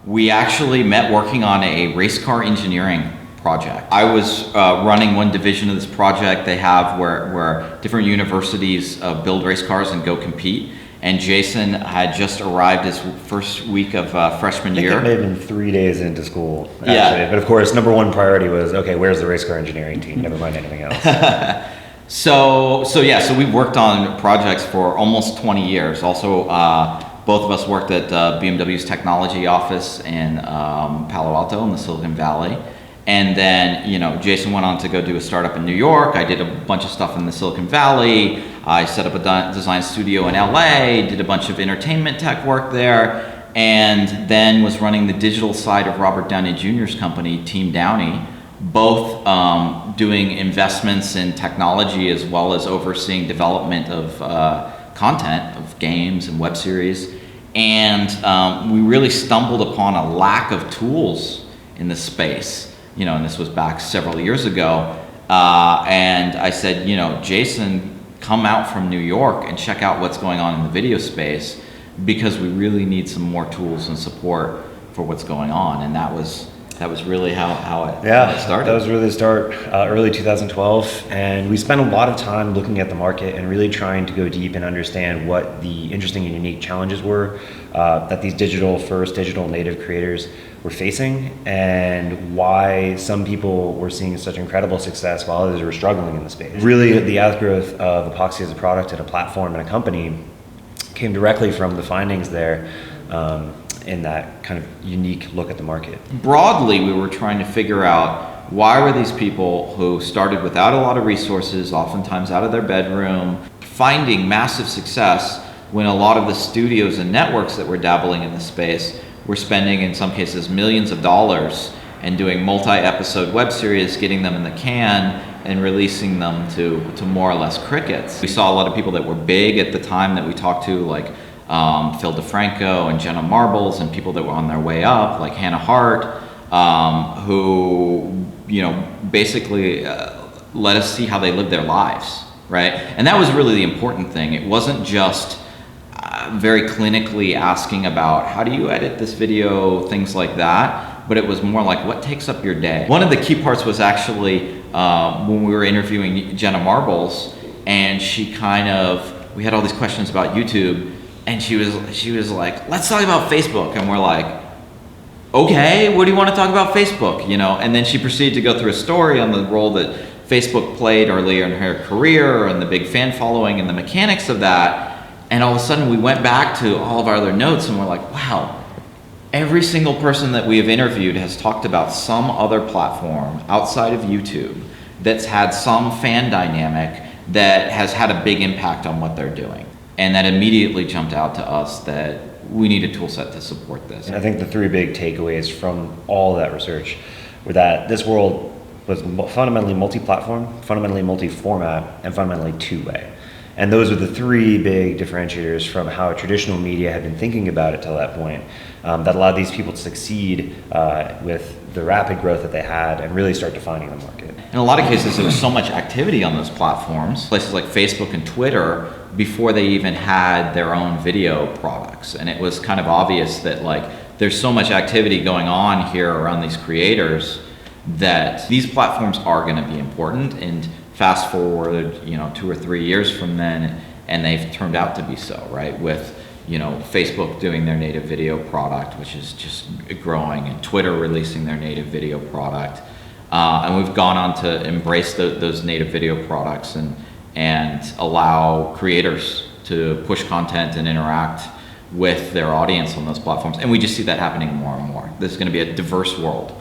We actually met working on a race car engineering project. I was running one division of this project they have where different universities build race cars and go compete. And Jason had just arrived his first week of freshman year. It may have been 3 days into school, actually. Yeah. But of course, number one priority was, okay, where's the race car engineering team? Never mind anything else. So we've worked on projects for almost 20 years. Also, both of us worked at BMW's technology office in Palo Alto in the Silicon Valley. And then, Jason went on to go do a startup in New York. I did a bunch of stuff in the Silicon Valley. I set up a design studio in LA, did a bunch of entertainment tech work there, and then was running the digital side of Robert Downey Jr.'s company, Team Downey, both doing investments in technology as well as overseeing development of content, of games and web series. And we really stumbled upon a lack of tools in this space. And this was back several years ago. And I said, Jason, come out from New York and check out what's going on in the video space, because we really need some more tools and support for what's going on. And that was really how it started. That was really the start, early 2012. And we spent a lot of time looking at the market and really trying to go deep and understand what the interesting and unique challenges were that these digital native creators were facing, and why some people were seeing such incredible success while others were struggling in the space. Really, the outgrowth of Epoxy as a product and a platform and a company came directly from the findings there in that kind of unique look at the market. Broadly, we were trying to figure out, why were these people who started without a lot of resources, oftentimes out of their bedroom, finding massive success when a lot of the studios and networks that were dabbling in the space were spending, in some cases, millions of dollars and doing multi-episode web series, getting them in the can and releasing them to more or less crickets. We saw a lot of people that were big at the time that we talked to, like Phil DeFranco and Jenna Marbles, and people that were on their way up, like Hannah Hart, who basically let us see how they lived their lives, right? And that was really the important thing. It wasn't just very clinically asking about how do you edit this video, things like that, but it was more like, what takes up your day? One of the key parts was actually when we were interviewing Jenna Marbles, and we had all these questions about YouTube, and she was like, let's talk about Facebook. And we're like, okay, what do you want to talk about Facebook? And then she proceeded to go through a story on the role that Facebook played earlier in her career and the big fan following and the mechanics of that. And all of a sudden we went back to all of our other notes and we're like, wow, every single person that we have interviewed has talked about some other platform outside of YouTube that's had some fan dynamic that has had a big impact on what they're doing. And that immediately jumped out to us that we need a tool set to support this. And I think the three big takeaways from all that research were that this world was fundamentally multi-platform, fundamentally multi-format, and fundamentally two-way. And those are the three big differentiators from how traditional media had been thinking about it till that point, that allowed these people to succeed with the rapid growth that they had and really start defining the market. In a lot of cases, there was so much activity on those platforms, places like Facebook and Twitter, before they even had their own video products. And it was kind of obvious that there's so much activity going on here around these creators that these platforms are going to be important. And fast forward, 2 or 3 years from then, and they've turned out to be so, right? With, Facebook doing their native video product, which is just growing, and Twitter releasing their native video product. And we've gone on to embrace those native video products and allow creators to push content and interact with their audience on those platforms. And we just see that happening more and more. This is going to be a diverse world.